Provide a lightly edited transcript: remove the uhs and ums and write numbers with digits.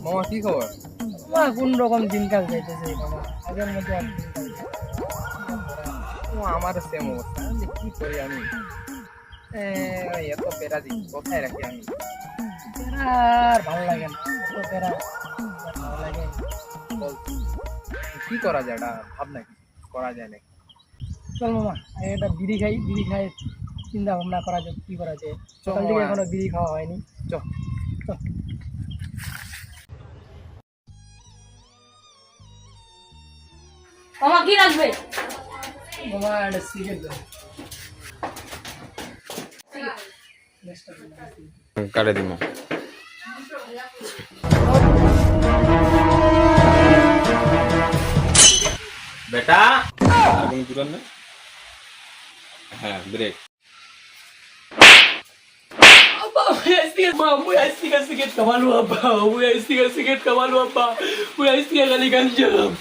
মামা কি খবর? আমার কোন রকম দিনকাল যাইতেছে মামা, আগের মতো আর দিনকাল যাইতেছে ও আমার সেম অবস্থা, আমি কি করি আমি? এত পেরা দিই কোথায় রাখি আমি? না। আর ভালো লাগে না এত প্যারা, আর ভালো লাগে। বল কি করা যায়, এটা ভাব নাকি করা যায় নাকি? চল মামা আগে একটা বিড়ি খাই, বিড়ি খাই চিন্তা ভাবনা করা যাক কি করা যায়। চ সকাল থেকে মামা, এখনো বিড়ি খাওয়া হয়নি। চ। চল। মামা কি রাখবে? মামা একটা সিগারেট দাও। কাটে দিব বেটা, আর কোন দূরান না। হ্যাঁ break. Abba, voy a estigar kamalu abba, voy a estigar kamalu abba, voy a estigar kali ganjam.